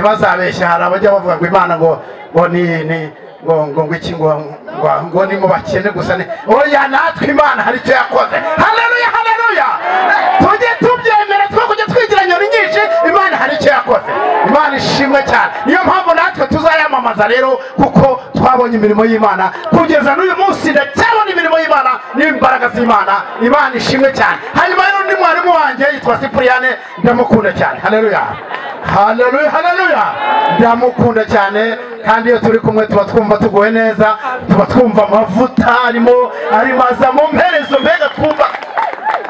ntibazabeshya hari abajya bavuga ngo Imana ngo ni ngo iki ngo ni mu bakene gusa ni oya natwe Imana hari icyo yakoze. Haleluya haleluya, tujye tubyemera twe kujya twigira nyoni nyinshi. Imana hari icyo yakoze, Imana ishimwe cyane. Niyo mpamvu natwe tuzayamamaza rero, kuko twabonye imirimo y'Imana kugeza n'uyu munsi, ndacyabona imirimo y'Imana n'imbaraga z'Imana. Imana ishimwe cyane. Hanyuma rero undi mwarimu wanjye yitwa Cyprien, ndamukunda cyane. Haleluya haleluya haleluya, ndamukunda cyane. Kandi iyo turi kumwe tuba twumva tugoye neza, tuba twumva amavuta arimo arimaza mu mperezo, mbega twumva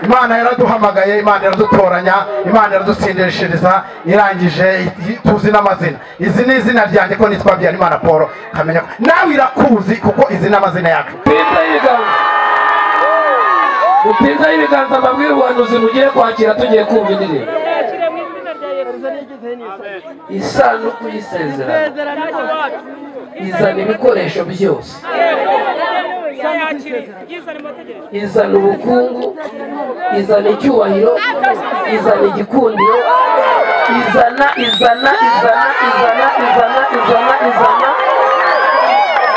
Imana yaraduhamagaye, Imana yaradutoranya, Imana yaradusindishiriza, irangije tuzi n'amazina. Izi ni izina ryanjye ko nitwa Habyarimana Paul, kamenya ko nawe irakuzi kuko izi n'amazina yacu. Upinza ibiganza mbabwira ubuhanuzi mugiye kwakira tugiye kumva indirimbo. Isanduku y'isezerano izana ibikoresho byose, izana ubukungu, izana icyubahiro, izana igikundiro, izana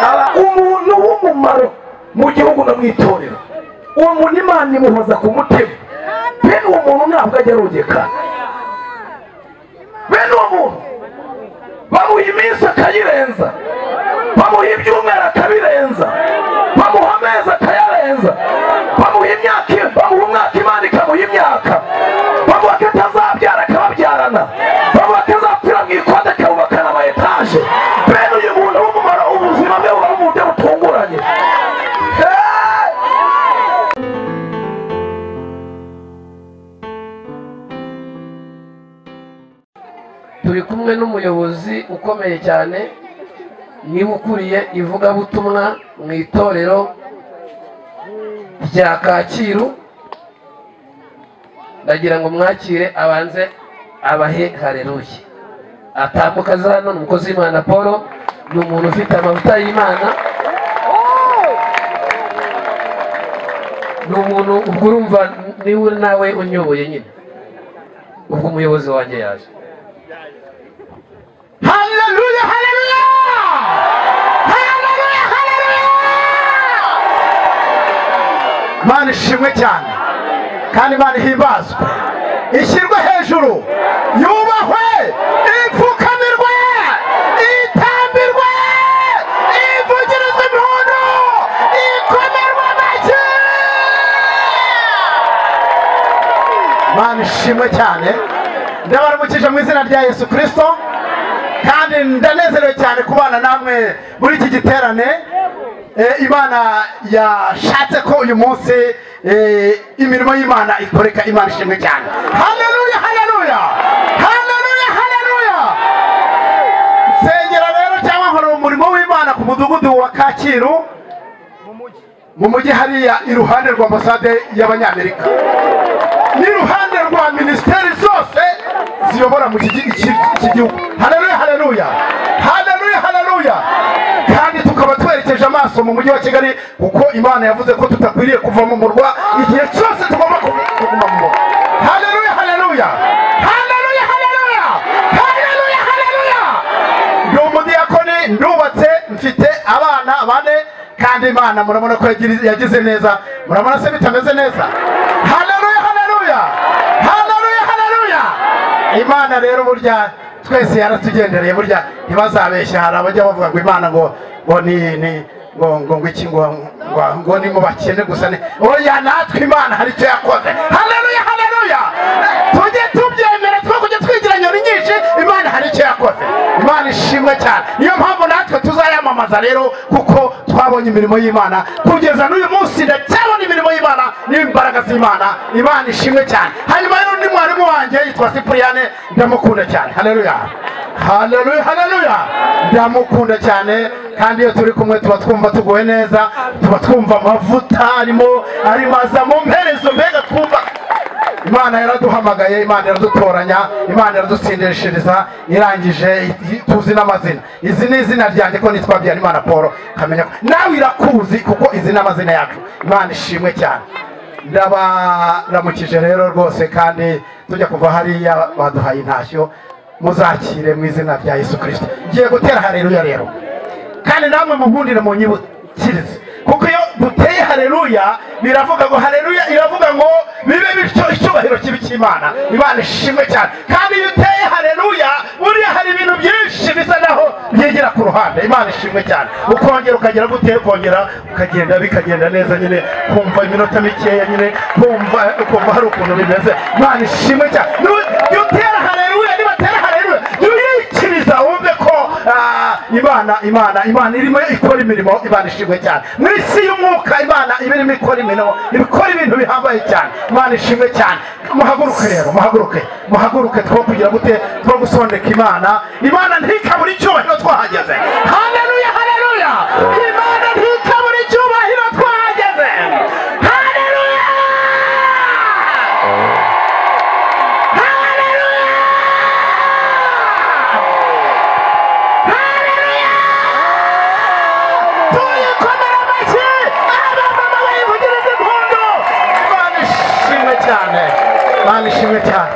aba umuntu w'umumaro mu gihugu no mwitorero. Uwo muntu Imana imuhoza ku mutima, bene uwo muntu ntabwo ajya arogeka. Bene uwo muntu bamuha iminsi akayirenza, bamuha ibyumweru akabirenza, bamuha amezi akayarenza, bamuha umwaka Imana ikamuha imyaka, bamuha ko atazabyara akababyarana, bamuha ko azapfira mu ikonde akabubakana ama etaje. Bene uyu muntu w'umumaro ubuzima bwe buba mu buryo butunguranye. Turi kumwe n'umuyobozi ukomeye cyane, niwe ukuriye ivugabutumwa mu itorero rya Kacyiru. Ndagira ngo mwakire abanze abahe haleluya. Atambuka hano ni umukozi w'Imana Paul, ni umuntu ufite amavuta y'Imana, ni umuntu ubwo urumva niwe nawe unyoboye nyine, ubwo umuyobozi wanjye yaje. Haleluya haleluya haleluya haleluya, Imana ishimwe cyane kandi Imana ihimbazwe, ishyirwe hejuru, yubahwe, ipfukamirwe, itambirwe, ivugirizwe impundu, ikomerwe amashyi. Imana ishimwe cyane. Ndabaramukije mu izina rya Yesu Kristo, kandi ndanezerewe cyane kubana namwe muri iki giterane. Imana yashatse ko uyu munsi imirimo y'Imana ikoreka. Imana ishimwe cyane. Haleluya haleluya haleluya haleluya. Nsengera rero cyangwa nkora umurimo w'Imana ku mudugudu wa Kacyiru, mu mujyi hariya iruhande rwa ambasade y'Abanyamerika, n'iruhande rwa minisiteri zose ziyobora mu iki gihugu. Haleluya haleluya haleluya haleluya. Kandi tukaba twerekeje amaso mu mujyi wa Kigali, kuko Imana yavuze ko tutakwiriye kuva mu murwa, igihe cyose tugomba kuguma mu murwa. Haleluya haleluya haleluya haleluya haleluya haleluya. Ndi umudiyakoni, ndubatse, mfite abana 4, kandi Imana murabona ko yagize neza. Murabona se bitameze neza? Haleluya haleluya haleluya haleluya. Imana rero burya twese yaratugendereye, burya ntibazabeshya hari abajya bavuga ngo Imana ngo ni iki ngo ni mu bakene gusa ni oya natwe Imana hari icyo yakoze. Haleluya haleluya, tujye tubyemera twe kujya twigira nyoni nyinshi. Imana hari icyo yakoze, Imana ishimwe cyane. Niyo mpamvu natwe tuzayamamaza rero, kuko twabonye imirimo y'Imana kugeza n'uyu munsi, ndacyabona imirimo y'Imana n'imbaraga z'Imana. Imana ishimwe cyane. Hanyuma rero undi mwarimu wanjye yitwa Cyprien, ndamukunda cyane. Haleluya haleluya haleluya, ndamukunda cyane. Kandi iyo turi kumwe tuba twumva tugoye neza, tuba twumva amavuta arimo arimaza mu mperezo, mbega twumva Imana yaraduhamagaye, Imana yaradutoranya, Imana yaradusindishiriza, irangije tuzi n'amazina. Izi ni izina ryanjye ko nitwa Habyarimana Paul, kamenya ko nawe irakuzi kuko izi n'amazina yacu. Imana ishimwe cyane. Ndabaramukije rero rwose, kandi tujya kuva hariya baduhaye intashyo. muzakire mu izina rya Yesu Kristo. Ngiye gutera haleluya rero, kandi namwe munkundire mu nyibukirize, kuko iyo duteye haleluya biravuga ngo haleluya iravuga ngo bibe bityo icyubahiro kibi cy'Imana. Imana ishimwe cyane. Kandi iyo uteye haleluya buriya hari ibintu byinshi bisa naho byegera ku ruhande. Imana ishimwe cyane. Ukongera ukagera gute, ukongera ukagenda bikagenda neza nyine, kumva iminota mikeya nyine, kumva hari ukuntu bimeze. Imana ishimwe cyane. Iyo utera haleluya, niba utera haleluya yikiriza wumve ko Imana irimo ikora imirimo. Imana ishimwe cyane. Mu isi y'umwuka Imana irimo ikora imirimo, ikora ibintu bihambaye cyane. Imana ishimwe cyane. Muhaguruke rero, muhaguruke two kugira gute, two gusondeka Imana. Imana ntikabura icyubahiro twahageze. Haleluya, haleluya. Imana ntikabura icyubahiro twahageze. Haleluya, Imana ishimwe cyane.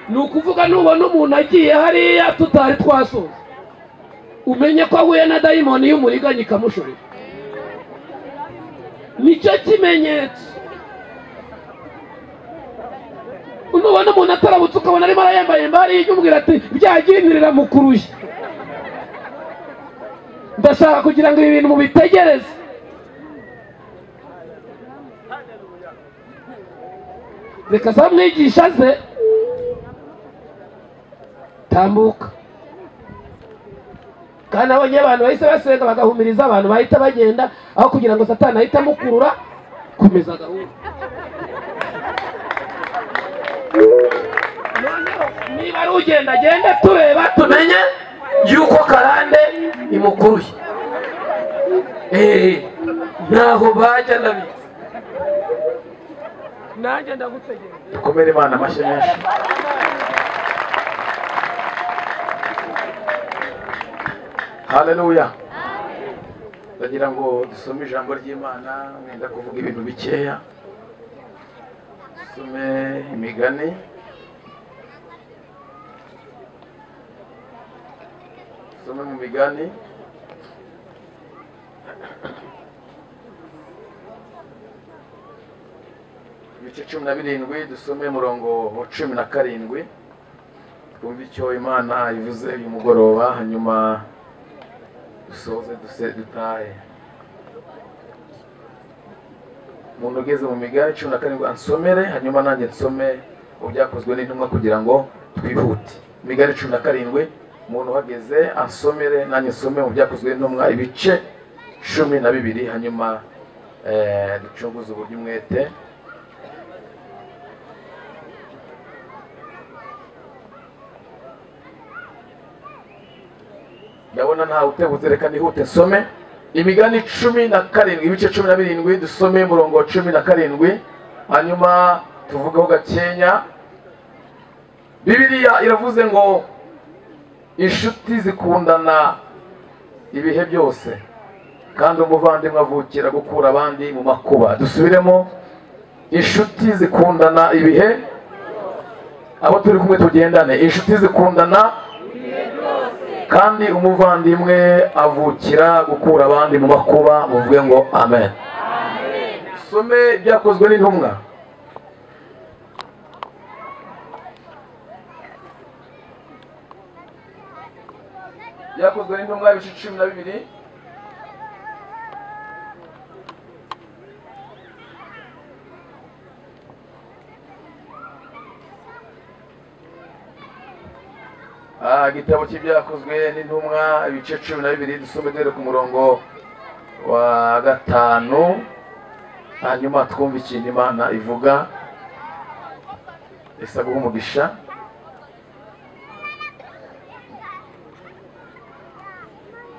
ni ukuvuga nubona umuntu agiye hariya tutari twasoza umenye ko ahuye na dayimoni y'umuriganya ikamushorera. Nicyo kimenyetso. Nubona umuntu atarabutse ukabona arimo arayambayemba hariya umubwira ati byaginirira mukurushye. Ndashaka kugira ngo ibi bintu mubitegereze. Reka za mwigisha ze tambuka. Kandi abonye abantu bahise basenga bagahumiriza abantu bahita bagenda aho kugira ngo Satani ahita amukurura komeza gahunda. Niba ari ugenda agende tureba tumenye yuko karande imukuruye. Ntaho bajya ndabizi. Nanjye ndagutegereje. Dukomere Imana amashyi menshi. Haleluya. Ndagira ngo dusome ijambo ry'Imana, mwenda kuvuga ibintu bikeya. Dusome imigani. Dusome mu migani. Ibice 17 dusome murongo wa 17. Twumve icyo Imana ivuze uyu mugoroba, hanyuma dusoze dutahe. Umuntu ugeze mu migani 17 ansomere, hanyuma nanjye nsome ubyakozwe n'intumwa kugira ngo twihute. Migani 17 umuntu uhageze ansomere, nanjye nsome ubyakozwe n'intumwa ibice 12, hanyuma ducunguze uburyo umwete. Ndabona nta utebuze, reka nihute nsome imigani 17, ibice 17 dusome murongo wa 17, hanyuma tuvugaho gakenya. Bibiliya iravuze ngo inshuti zikundana ibihe byose, kandi umuvandimwe avukira gukura abandi mu makuba. Dusubiremo, inshuti zikundana ibihe, abo turi kumwe tugendane. Inshuti zikundana kandi umuvandimwe avukira gukura abandi mu makuba. Muvuge ngo amen. Some ibyakozwe n'intumwa. Ibyakozwe n'intumwa ibice 12. Igitabo cy'ibyakozwe n'intumwa ibice 12 dusome dore ku murongo wa 5, hanyuma twumve ikintu Imana ivuga. Isaguha umugisha.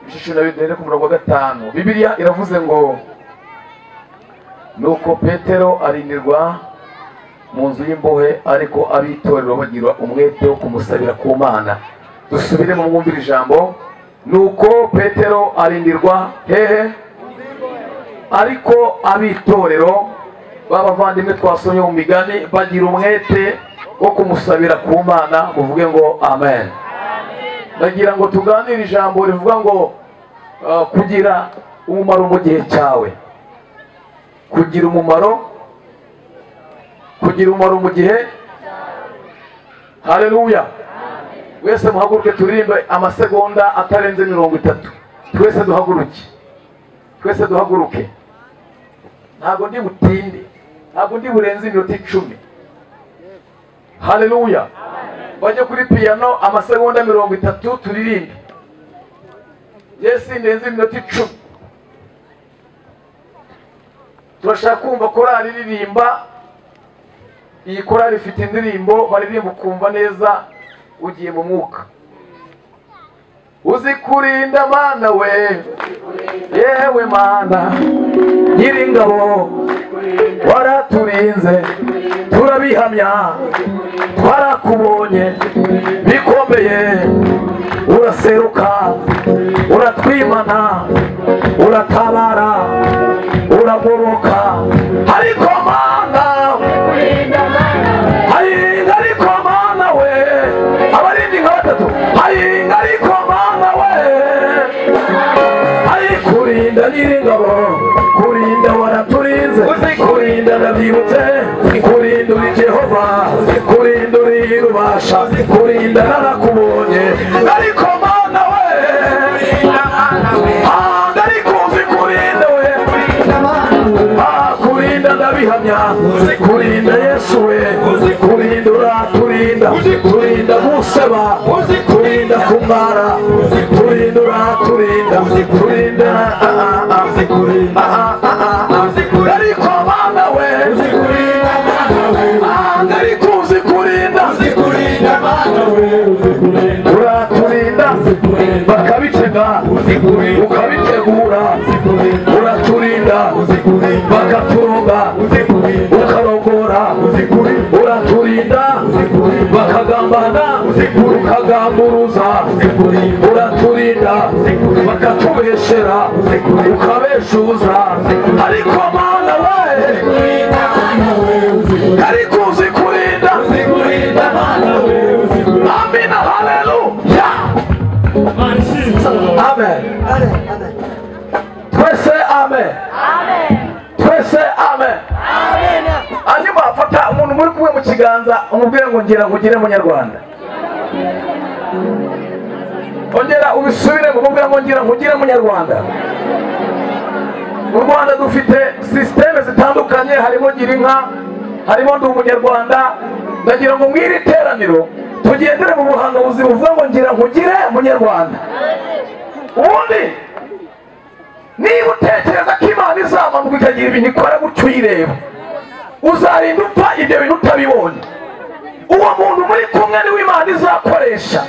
Ibice 12 dore ku murongo wa 5. Bibiliya iravuze ngo nuko Petero arindirwa mu nzu y'imbohe, ariko abitorero bagira umwete wo kumusabira ku Mana. Dusubire mu mwumvira ijambo. Nuko Petero arindirwa hehe? Ariko abitorero b'abavandimwe twasomye mu migani bagira umwete wo kumusabira ku Mana. Muvuge ngo amen. Ndagira ngo tuganire ijambo rivuga ngo kugira umumaro mu gihe cyawe. Kugira umumaro mu gihe. Haleluya. Wese muhaguruke turirimbe amasegonda atarenze 30. Twese duhaguruke. Twese duhaguruke. Ntabwo ndi butinde. Ntabwo ndi burenze iminota 10. Haleluya. Bajye kuri piano amasegonda 30 turirimbe. Yesu ndenze iminota 10. Turashaka kumva korali ririmba. Iyi korali ifite indirimbo baririmba ukumva neza ugiye mu mwuka. Uzi kurinda Mana we, yewe Mana Nyiringabo, waraturinze turabihamya, twarakubonye bikomeye, uraseruka uratwimana, uratabara uragoboka. Ariko Mana, ariko Mana we, ndabyibutse uzikurinda uri Jehova uzikurinda uri Rubasha uzikurinda narakubonye ariko mana we ariko uzikurinda we kurinda ndabihamya uzikurinda Yesu we uzikurinda uraturinda uzikurinda guseba uzikurinda kumara uzikurinda uraturinda uzikurinda ariko mana we uzikurinda ariko uzikurinda uraturinda bakabitega ukabitegura uraturinda bakaturoga ukarogora uraturinda bakagambana ukagamburuza uraturinda bakatubeshera ukabeshuza ariko mana we ariko uzikurinda amina haleluya amen twese amen twese amen hanyuma fata umuntu muri kumwe mu kiganza umubwire ngo ngira nkugire munyarwanda ongera ubisubire ngo umubwire ngo ngira nkugire munyarwanda mu Rwanda dufite systeme zitandukanye harimo gira inka harimo ndi umunyarwanda ndagira ngo mwiri teraniro tugendere mu buhanuzi buvuga ngo ngira nkugire munyarwanda ubundi niba utekereza ko Imana izamanuka ikagira ibintu ikora gutyo uyireba uzarinda upfa ibyo bintu utabibonye uwo muntu muri kumwe niwe Imana izakoresha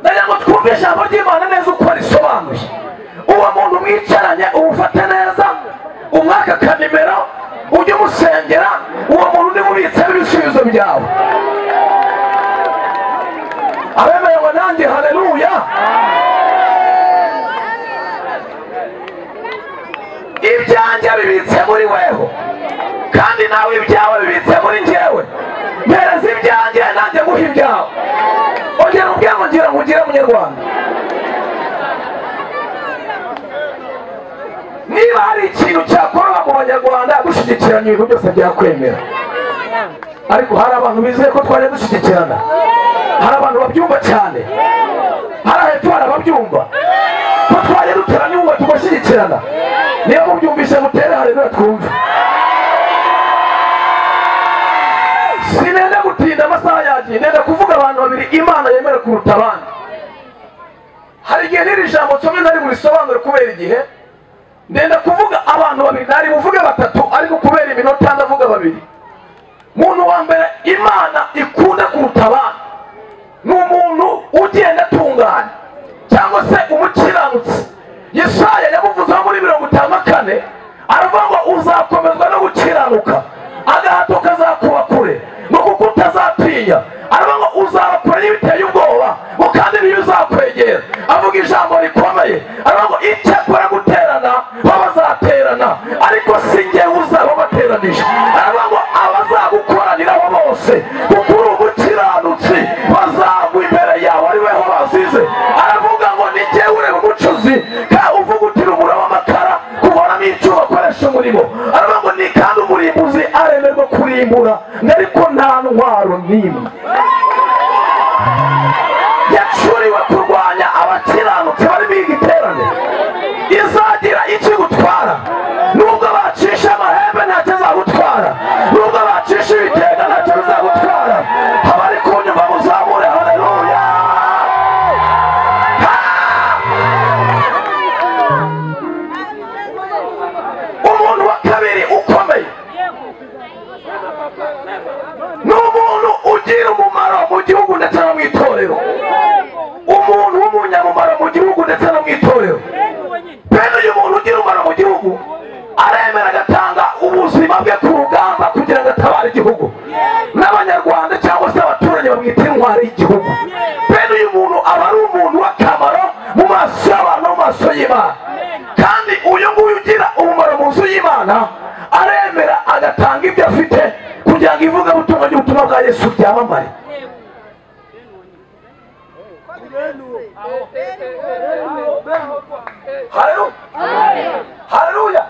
ndagira ngo twumve ijambo ry'Imana neza uko risobanuye uwo muntu mwicaranye umufate neza umwaka akanimero ujye umusengera uwo muntu nimubitse ibisubizo byawe abemerewe nanjye haleluya ibyanjye bibitse muri weho kandi nawe ibyawe bibitse muri njyewe mpereza ibyanjye nanjye guha ibyawe ongera umbwira ngo ngira nkugire munyarwanda niba hari ikintu cyakorwa mu banyarwanda dushyigikirana ibintu byose byakwemera ariko hari abantu bizeye ko twari dushyigikirana hari abantu babyumva cyane hari hepfo hari ababyumva ko twari duteranye umwe tugashyigikirana niyo mubyumvise mutere haleluya twumve sinenda gutinda amasaha yagiye nenda kuvuga abantu babiri Imana yemera kuruta abandi hari igihe n'iri jambo nsomye ntari burisobanure kubera igihe ndenda kuvuga abantu babiri ntari buvuge batatu ariko kubera iminota ndavuga babiri muntu wa mbere Imana ikunda kuruta abandi ni umuntu ugenda atunganye cyangwa se umukiranutsi Yesaya yamuvuzeho muri 54 aravuga ngo uzakomezwa no gukiranuka agahato kazakuba kure no kuko utazatinya aravuga ngo uzabakora n'ibiteye ubwoba ngo kandi niyo uzakwegera avuga ijambo rikomeye aravuga ngo icyakora guterana bazaterana ariko si njye uzaba bateranije aravuga ngo abazagukoraniraho bose kuko uri umukiranutsi bazagwa imbere yawe ari weho bazize aravuga ngo ni njye ureba umucuzi uvuga uti rumura w'amakara kuvunamo icyuma akoresha umurimo aravuga ngo ni kandi umurimbuzi aremerwa kurimbura ariko nta ntwaro n'imwe yacuriwe kurwanya abakiranutsi bari biga iterane izagira icyo igutwara nubwo bacisha amahembe ntacyo azagutwara nubwo bacisha ibitega ntacyo bizagutwara abari kunyuma muzamure haleluya umuntu wa kabiri ukomeye ni umuntu ugira umumaro mu gihugu ndetse no mu itorero umuntu w'umunyamumaro mu gihugu ndetse no mu itorero bene uyu muntu ugira umumaro mu gihugu aremera agatanga ubuzima bwe ku rugamba kugira ngo atabare igihugu n'abanyarwanda cyangwa se abaturage bamwita intwari y'igihugu bene uyu muntu aba ari umuntu w'akamaro mu maso y'abantu no mu maso y'Imana kandi uyu nguyu ugira umumaro mu nzu y'Imana aremera agatanga ibyo afite kugira ngo ivugabutumwa ry'ubutumwa bwa Yesu ryamamare haleluya haleluya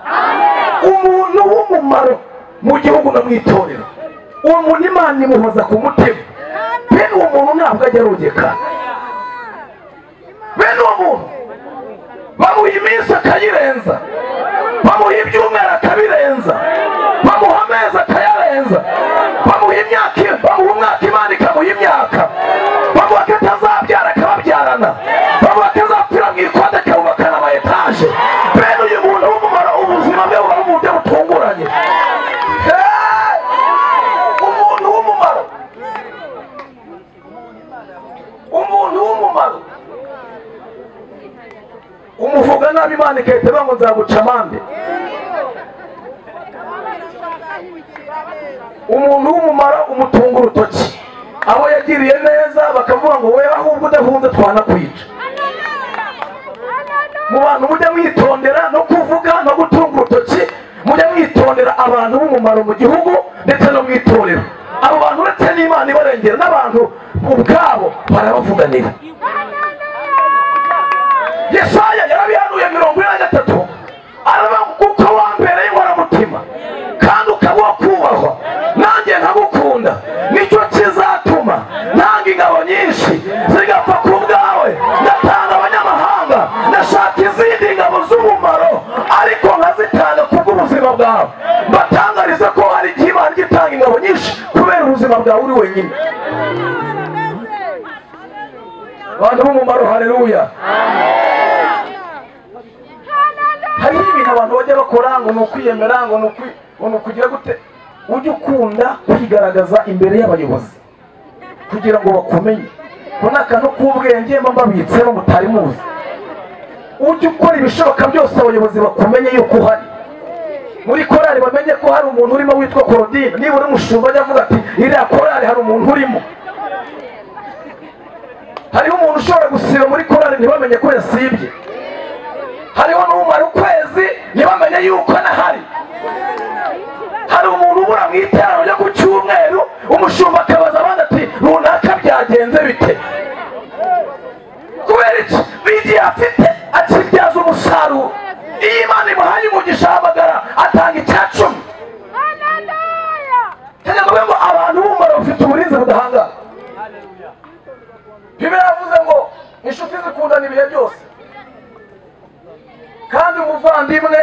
umuntu w'umumaro mu gihugu no mu itorero, uwo muntu Imana imuhoza ku mutima. Bene uwo muntu ntabwo ajya arogeka. Bene uwo muntu bamuha iminsi akayirenza, bamuha ibyumweru akabirenza, bamuha amezi akayarenza, bamuha umwaka Imana ikamuha imyaka, bamuha ko atazabyara akababyarana, bamuha ko azapfira mu ikwanda akabubakana ama etaje. Bene uyu muntu w'umumaro ubuzima bwe buba mu buryo butunguranye. Umuntu w'umumaro, umuntu w'umumaro umuvuga nabi Imana ikahita ngo nzaguca amande. Umuntu w'umumaro umutunga urutoki, abo yagiriye neza bakavuga ngo we ahubwo udahunze twanakwica. Mu bantu mujya mwitondera no kuvuga no gutunga urutoki, mujya mwitondera abantu b'umumaro mu gihugu ndetse no mu itorero. Abo bantu uretse n'Imana ibarengera n'abantu ubwabo barabavuganira. Yesaya yarabihanuye 43 aravuga kuko wambereye inkoramutima kandi ukaba kubahwa, nanjye nkagukunda, nicyo kizatuma ntanga ingabo nyinshi zigapfa ku bwawe, ndatanga abanyamahanga, ndashaka izindi ngabo z'umumaro ariko nkazitanga kubw'ubuzima bwawe. Mbatangariza ko hari igihe Imana igitanga ingabo nyinshi kubera ubuzima bwawe uri wenyine. Abantu b'umumaro, haleluya. Hariho ibintu abantu bajya bakora ngo ni ukwiyemera, ngo ni ukugira gute. Ujye ukunda kwigaragaza imbere y'abayobozi kugira ngo bakumenye, ko n'akantu k'ubwenge mba mbabitsemo mutari muzi. Ujye ukora ibishoboka byose abayobozi bakumenye yuko uhari. Muri korali bamenye ko hari umuntu urimo witwa Claudine. Niba uri umushumba ajya avuga ati iriya korali hari umuntu urimo. Hariho umuntu ushobora gusiba muri korali ntibamenye ko yasibye. Hariho n'umara ukwezi ntibamenye yuko anahari. Hari umuntu ubura mu iterano ryo ku cyumweru, umushumba akabaza abandi ati runaka byagenze bite? Kubera iki? Bigiye afite akibyaza umusaruro. Iyo Imana imuhaye umugisha ahamagara atanga icya 10. Cyangwa ngo abantu b'umumaro bafite uburinzi budahangara. Bibiliya yavuze ngo inshuti zikundana ibihe byose, kandi umuvandimwe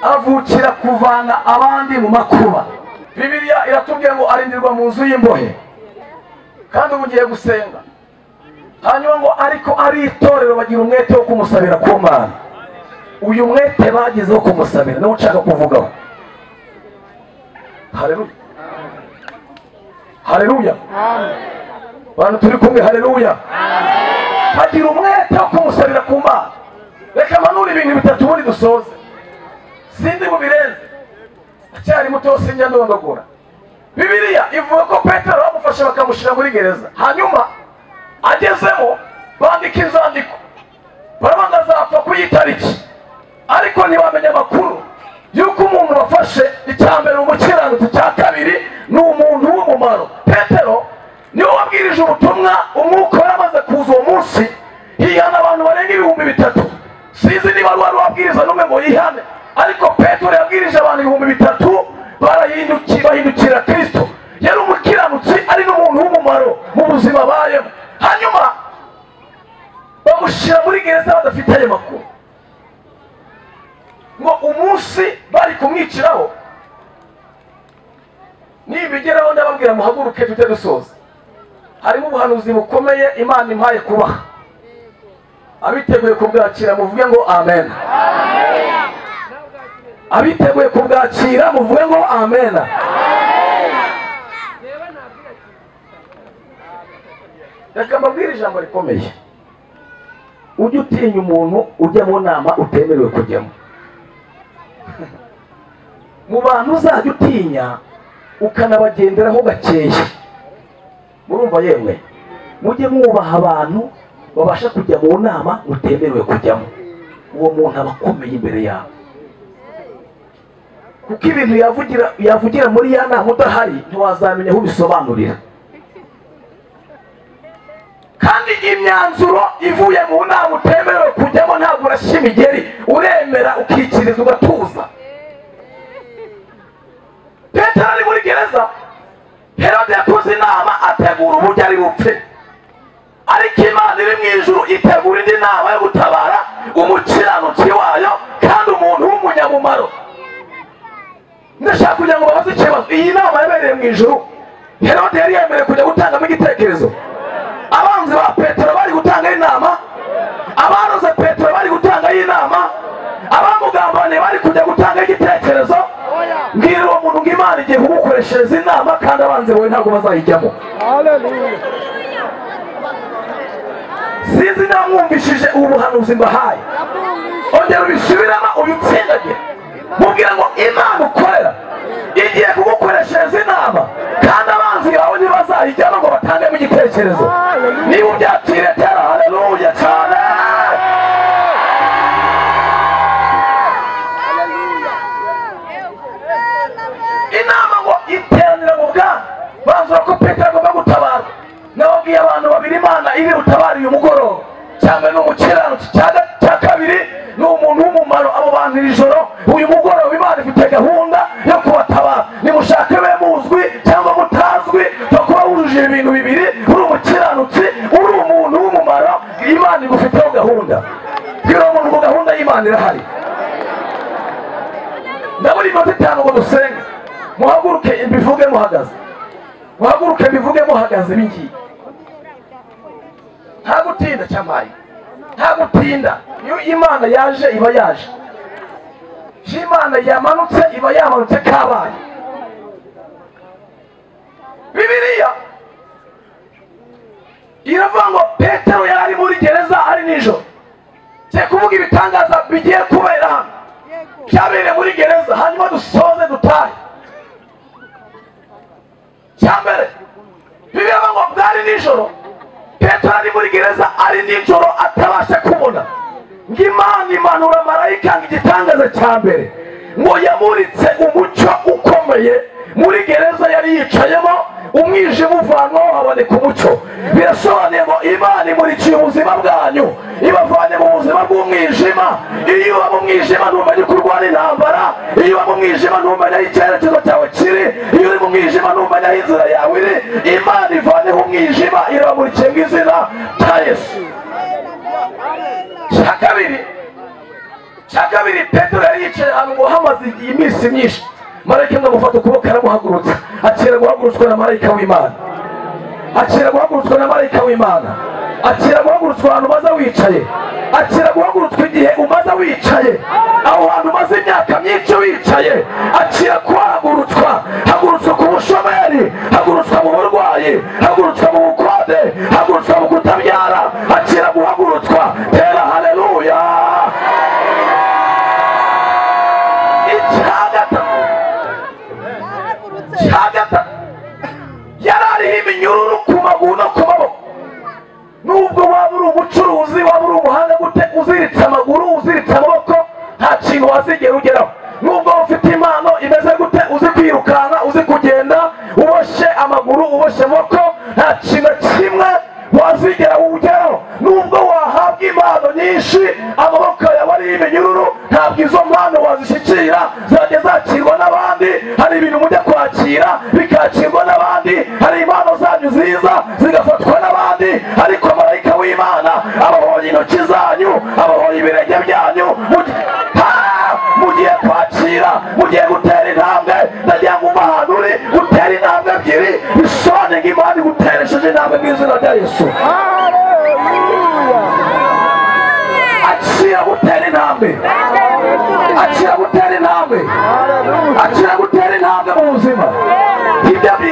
avukira kuvana abandi mu makuba. Bibiliya iratubwiye ngo arindirwa mu nzu y'imbohe, kandi ubu ugiye gusenga. Hanyuma ngo ariko ari itorero bagira umwete wo kumusabira ku Mana. Uyu mwete bagizeho kumusabira niwo nshaka kuvugaho. Haleluya, haleluya. Bantu turi kumwe, haleluya. Bagira umwete wo kumusabira ku Mana. Reka manura ibintu bitatu ubundi dusoze. Sindi mubirenze, acyari muto sinjya ndondogora. Bibiliya ivuga ko Petero bamufashe bakamushyira muri gereza, hanyuma agezemo bandika inzandiko baravuga azapfa ku itariki, ariko ntibamenye amakuru yuko umuntu bafashe icya mbere umukiranutsi, cya kabiri ni umuntu w'umumaro. Petero niwe wabwirije ubutumwa, umwuka waramaze kuza uwo munsi, hihana abantu barenga 3,000. Sinzi niba wari wabwiriza n'umwe ngo yihane, ariko Petero yabwirije abantu 3,000 bahindukira Kristo. Yari umukiranutsi ari n'umuntu w'umumaro mu buzima bayemo. Hanyuma bamushyira muri gereza badafite ayo makuru, ngo umunsi bari kumwiciraho nibigeraho ndababwira muhaguruke tujye dusoza. Harimo ubuhanuzi bukomeye Imana impaye kubaha. Abiteguye kubwakira muvuge ngo amen. Abiteguye kubwakira muvuge ngo amen. Reka mbabwire ijambo rikomeye. Ujye utinya umuntu ujya mu nama utemerewe kujyamo. Mu bantu uzajya utinya ukanabagenderaho gakeya. Murumva yemwe? Mujye mwubaha abantu babasha kujya mu nama mutemerewe kujyamo. Uwo muntu aba akomeye imbere yawe, kuko ibintu yavugira muri ya nama udahari ntiwazamenya aho ubisobanurira. Kandi imyanzuro ivuye mu nama utemerewe kujyamo ntabwo urashya imigeri, uremera ukikiriza ugatuza. Petero ari muri gereza, Herode yakoze inama ategura uburyo ari bupfe, ariko Imana iri mu ijuru itegura indi nama yo gutabara umukiranutsi wayo kandi umuntu w'umunyamumaro. Ndashaka kugira ngo babaze ikibazo, iyi nama yabereye mu ijuru, Herode yari yemerewe kujya gutangamo igitekerezo. Abanzi ba Petero bari gutanga inama, abaroze Petero bari gutanga inama, abamugambaniye bari kujya gutanga igitekerezo. Mbwira uwo muntu ngo Imana igiye kumukoreshereza inama kandi abanzi bawe ntabwo bazayijyamo. Sinzi niba mwumvishije ubu buhanuzi mbahaye, ongera ubisubiramo ubitsindagire, mubwira ngo Imana ukorera igiye kugukoreshereza inama kandi abanzi bawe ntibazayijyamo ngo batangemo igitekerezo. Niba ubyakire tera haleluya cyane. Inama ngo iteranira mu bwami, banzura ko Petero agomba gutabarwa. Nababwiye abantu babiri Imana iri butabara uyu mugoroba, cyangwa ni umukiranutsi, cya kabiri ni umuntu w'umumaro. Abo bantu iri joro uyu mugoroba Imana ifite gahunda yo kubatabara. Nimushake be muzwi cyangwa mutazwi, no kuba wujuje ibintu bibiri, uri umukiranutsi, uri umuntu w'umumaro, Imana igufiteho gahunda. Bwira umuntu ngo gahunda y'Imana irahari. Ndabona iminota 5 ngo dusenge. Muhaguruke mbivuge muhagaze, muhaguruke mbivuge muhagaze. Bingiye nta gutinda cyamaye, nta gutinda. Iyo Imana yaje iba yaje, iyo Imana yamanutse iba yamanutse kabaye. Bibiliya iravuga ngo Petero yari muri gereza ari nijoro. Cye kuvuga ibitangaza bigiye kubera hano, byabereye muri gereza, hanyuma dusoze dutahe. Cyambere Bibiliya ngo bwari nijoro, Petero ari muri gereza ari nijoro atabasha kubona. Ng'Imana imanura marayika ng'igitangaza cya mbere ngo yamuritse umucyo ukomeye muri gereza yari yicayemo, umwijima uvanwaho haboneka umucyo. Birasobanuye ngo Imana imurikiye ubuzima bwanyu, ibavanye mu buzima bw'umwijima. Iyo uba mu mwijima ntumenye uko urwana intambara, iyo uba mu mwijima ntumenya aho icyerekezo cyawe kiri, iyo uri mu mwijima ntumenya aho inzira yawe iri. Imana ivaneho umwijima irabamurikiye mu izina rya Yesu. Cya kabiri Petero yari yicaye ahantu ngo hamaze iminsi myinshi, marayika ngo amufata ukuboko aramuhagurutsa. Akira guhagurutswa na marayika w'Imana, akira guhagurutswa na marayika w'Imana, akira guhagurutswa ahantu umaze wicaye, akira guhagurutswa igihe umaze wicaye, aho hantu umaze imyaka myinshi wicaye. Akira kuhagurutswa, hagurutswa ku bushomeri, hagurutswa mu burwayi, hagurutswa mu bukwade, hagurutswa mu kutabyara. Akira guhagurutswa, tera haleluya. Gatatu yari ariho iminyururu ku maguru no ku maboko. Nubwo waba uri umucuruzi, waba uri umuhanga gute, uziritse amaguru, uziritse amaboko, nta kintu wazigera ugeraho. Nubwo ufite impano imeze gute, uzi kwirukanka, uzi kugenda, uboshe amaguru, uboshe amaboko, nta kintu kimwe wazigera ugeraho. Nubwo wahabwa impano nyinshi, amaboko yawe ariho iminyururu, ntabwo izo mpano wazishyikira, zajya zakirwa n'abandi. Hari ibintu mujya kwakira bikakirwa n'abandi, hari impano zanyu ziza zigafatwa n'abandi, ariko marayika w'Imana abahonye intoki zanyu, abahonye ibirenge byanyu. Mugiye kwakira, mugiye gutera intambwe. Ndagira ngo umva ahantu uri gutera intambwe ebyiri, bisobanuye ngo Imana iguteresheje intambwe mu izina rya Yesu. Akira gutera intambwe, akira gutera intambwe, akira gutera intambwe mu buzima.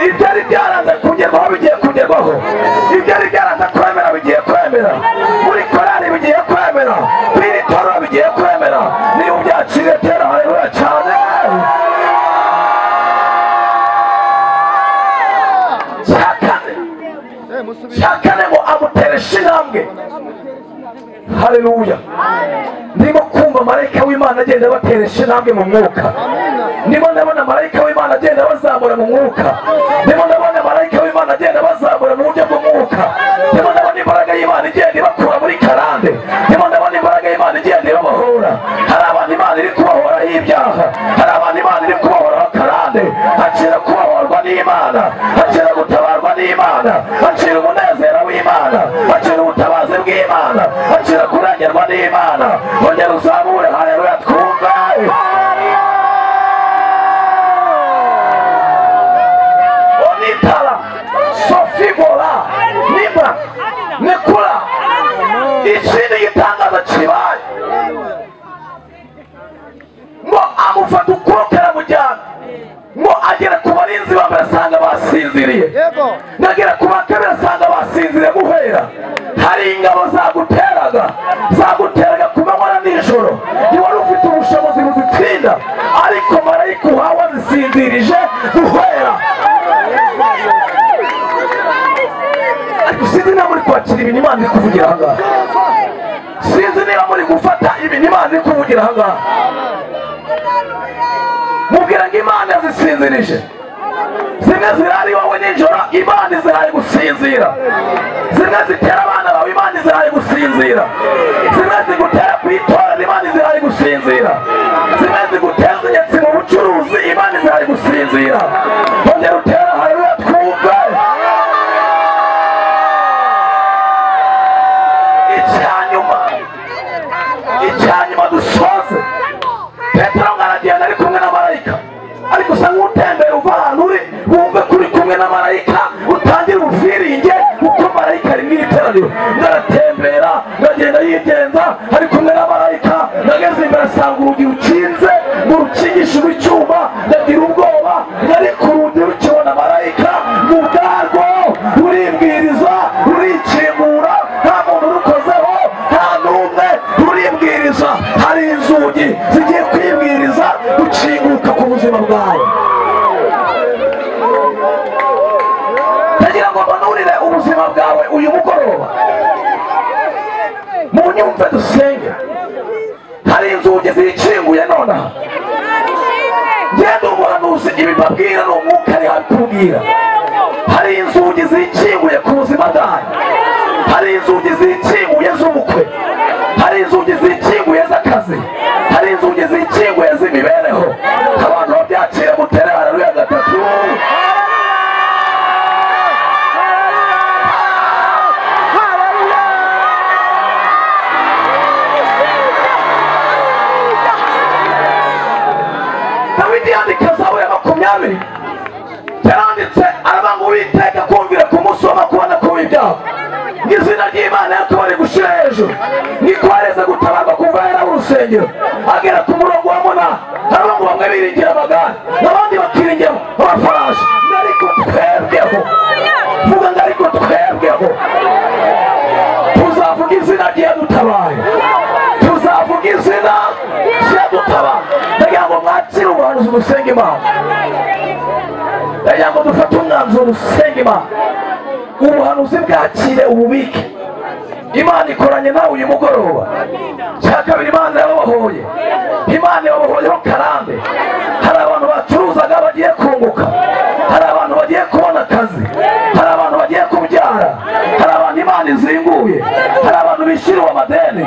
Ibyari byaranze kugerwaho bigiye kugerwaho, ibyari byaranze kwemera bigiye kwemera, muri korali bigiye kwemera, muri toro bigiye kwemera. Niba ubyakiriye tera haleluya cyane. Cyakane ngo amutereshe intambwe. Haleluya. Ndimo kumva marayika w'Imana agenda bateresha intambwe mu mwuka. Ndimo ndabona marayika w'Imana agenda bazamura mu mwuka. Ndimo ndabona marayika w'Imana agenda bazamura mu buryo bw'umwuka. Ndimo ndabona imbaraga y'Imana igenda ibakura muri karande. Ndimo ndabona imbaraga y'Imana igenda ibabahora. Hari abantu Imana iri kubahoraho ibyaha, hari abantu Imana iri kubahoraho karande. n'Imana, akira gutabarwa n'Imana, akira umunezero w'Imana, akira ubutabazi bw'Imana, akira kurengerwa n'Imana. Ongera uzamure haleluya twumve. Onitala sofibola nimba nekula ikindi gitangaza kibaye ngo amufata ukuboko aramujyana ngo agera ku barinzi bamwe asanga basinziriye, nagera ku bakabiri asanga basinziriye guhera. Hari ingabo zaguteraga ku manywa na nijoro, ntiwari ufite ubushobozi buzitsinda, ariko marayika uhawe azisinzirije guhera. Ariko sinzi niba muri kwakira ibintu Imana iri kuvugira aha ngaha, sinzi niba muri gufata ibintu Imana iri kuvugira aha ngaha. Mubwira ngo Imana yazisinzirije. Zimwe zirari iwawe nijoro, Imana iziraye gusinzira. Zimwe zitera abana bawe, Imana iziraye gusinzira. Zimwe zigutera kwitora, Imana iziraye gusinzira. Zimwe ziguteza inyatsi mu bucuruzi, Imana iziraye gusinzira. Ongera utera haleluya twumve. Icyanyuma dusoze, Petero aragenda ari kumwe na marayika, ariko usa nk'utembera uva ahantu uri wumve kuri kumwe na marayika, utangire ubwiringe kuko marayika ari mu iteraniro. Ndaratembera ndagenda yigenza ari kumwe na marayika, nageze imbere asanga urugi rukinze ngo rukingishijwe icyuma, ndagira ubwoba, nari ku rugi rukibona marayika mu bwarwo ruribwiriza rurikingura, nta muntu urukozeho, nta n'umwe ruribwiriza. Hari inzugi zigiye kwibwiriza gukinguka ku buzima bwawe. Ndagira ngo mbanurire ubuzima bwawe uyu mugoroba, munyumve dusenge. Hari inzugi zikinguye nonaha. Ngenda umuhanuzi, ibi mbabwira ni umwuka ari kubwira. Hari inzugi zikinguye ku buzima bwawe, hari inzugi zikinguye z'ubukwe, hari inzugi zikinguye z'akazi, hari inzugi zikinguye z'imibereho. Abantu babyakire mutere haleluya gatatu. Dawidi yandika Zaburi ya 20, yaranditse aravuga ngo Uwiteka kumvira ku munsi w'amakuba ku w'ibyaha, n'izina ry'Imana yatubare gushyira hejuru, n'ikwareze gutabarwa kuva hera urusengero agera ku murongo wa 8. Aravuga ngo bamwe biringira amagare, n'abandi bakiringira amafarashi, ariko twebweho, vuga ngo ariko twebweho tuzavuga izina ry'Iyadutabaye, tuzavuga izina ry'Iyadutabaye. Ndagira ngo mwakire ubuhanuzi musenge Imana, ndagira ngo dufate umwanzuro usenge Imana. Ubuhanuzi bwakire ububike. Imana ikoranye nawe uyu mugoroba. Cya kabiri, Imana yababohoye. Imana yababohoyeho karande. Hari abantu bacuruzaga bagiye kunguka, hari abantu bagiye kubona akazi, hari abantu bagiye kubyara, hari abantu Imana izinguye, hari abantu bishyuriwe amadeni.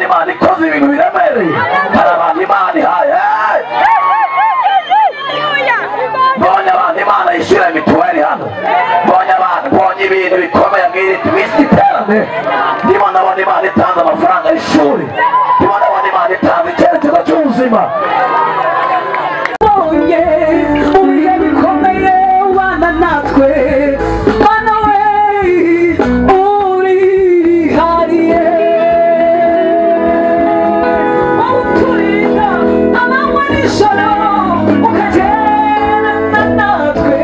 Imana ikoze ibintu biremereye, hari abantu Imana ihaye. Mbonye abantu Imana yishyura mituweli hano, mbonye ibintu bikomeye mw'iki giterane. Ndimo ndabona Imana itanze amafaranga y'ishuri, ndimo ndabona Imana itanze icyerekezo cy'ubuzima. Mu bihe bikomeye ubana natwe, Mana we urihariye, uturinda amanywa n'ijoro, ukagendana natwe.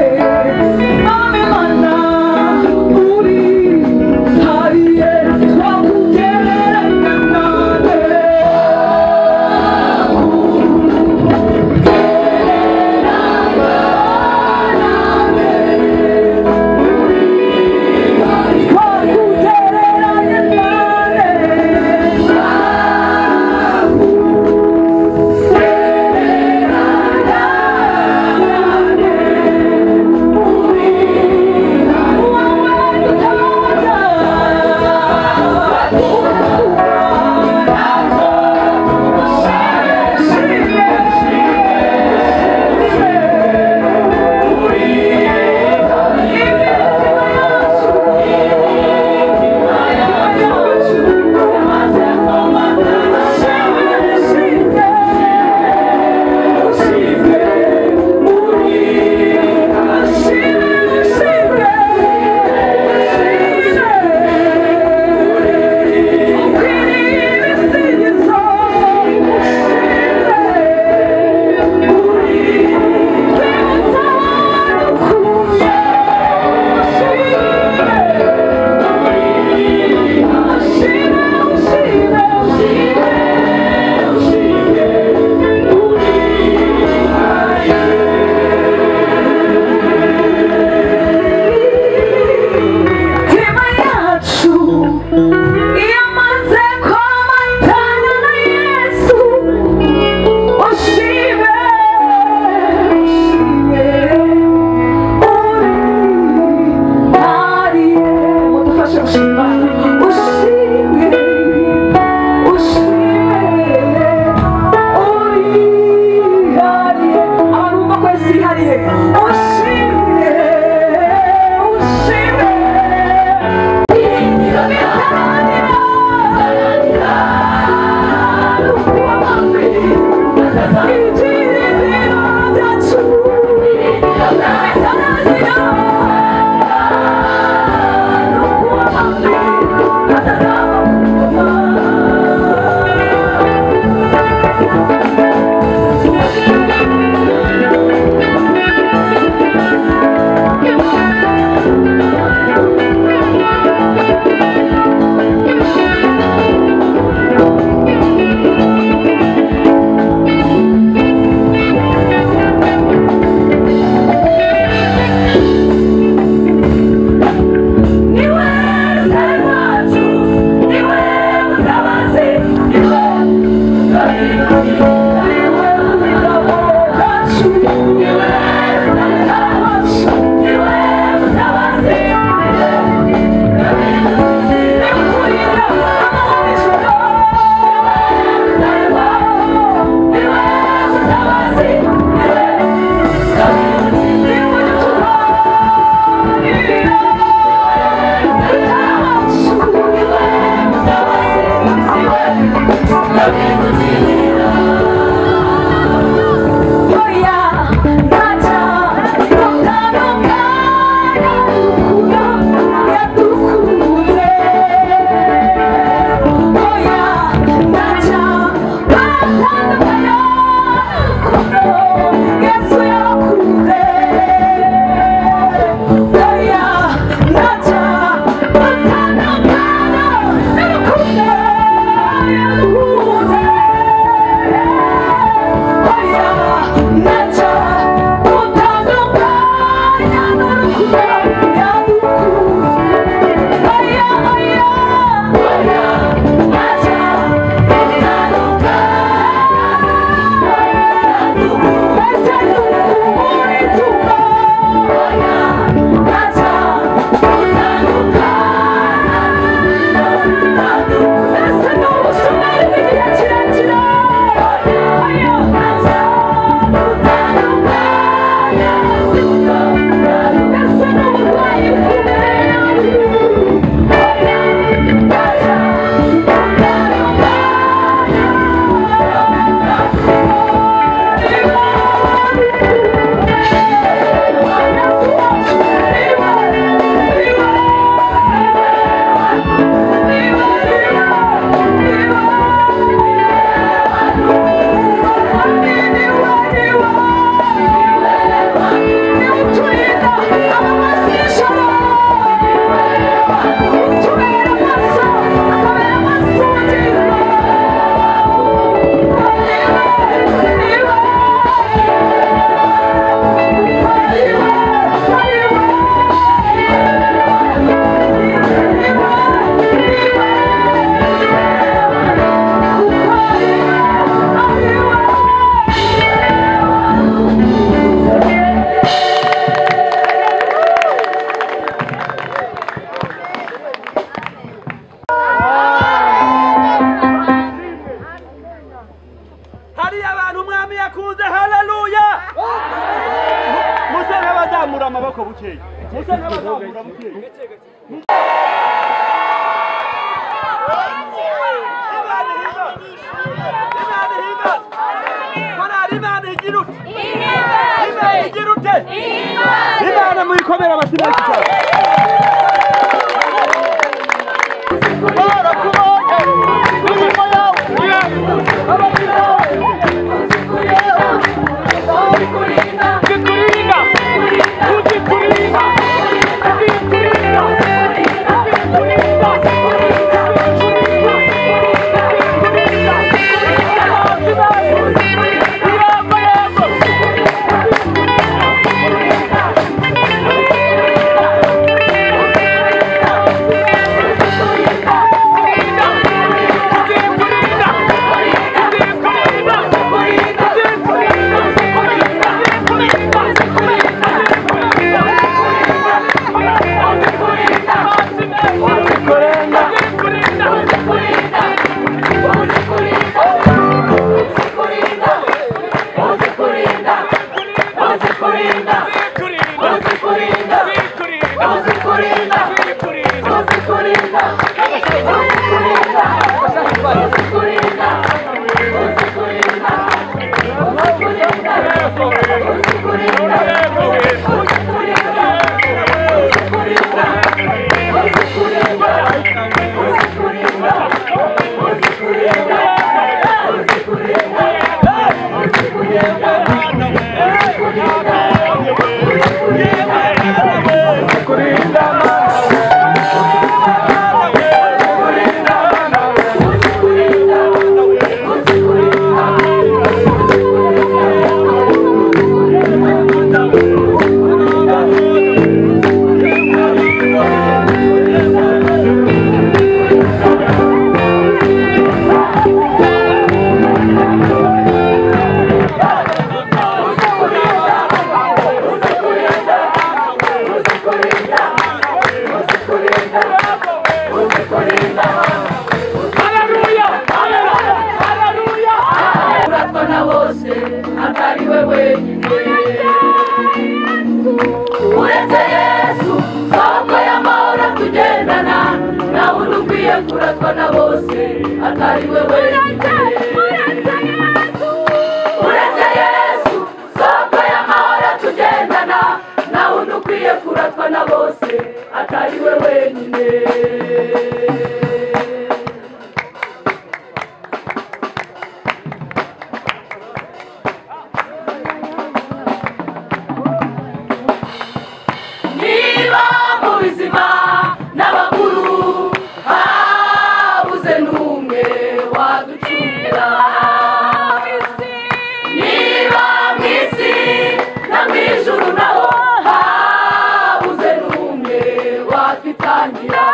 wadutangira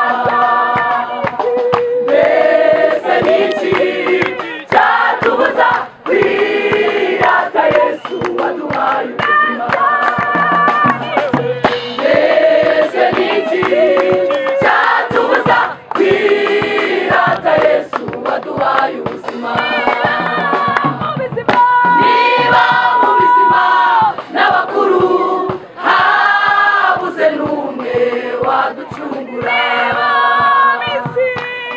mbese niki cyatubuza kwirata Yesu waduhaye ubuzima mbese niki cyatubuza kwirata Yesu waduhaye ubuzima niba mu bizima n'abakuru habuze n'umwe waducungura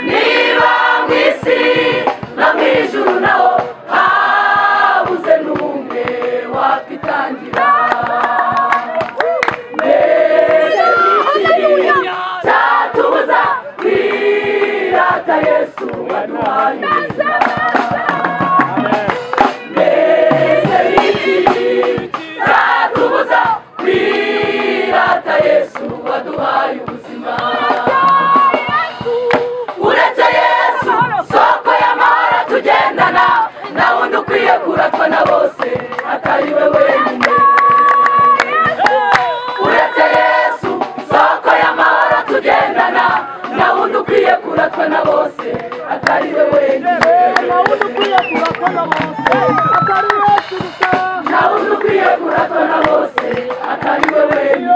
niba mu isi no mu ijuru naho habuze n'umwe watwitangira mbese niki cyatubuza kwirata Yesu waduhaye ubuzima mbese niki cyatubuza kwirata Yesu waduhaye ubuzima uretse Yesu soko y'amahoro tugendana nta wundi ukwiye kuratwa na bose atari we wenyine uretse Yesu soko y'amahoro tugendana nta wundi ukwiye kuratwa na bose atari we wenyine nta wundi ukwiye kuratwa na bose atari we wenyine nta wundi ukwiye kuratwa na bose atari we wenyine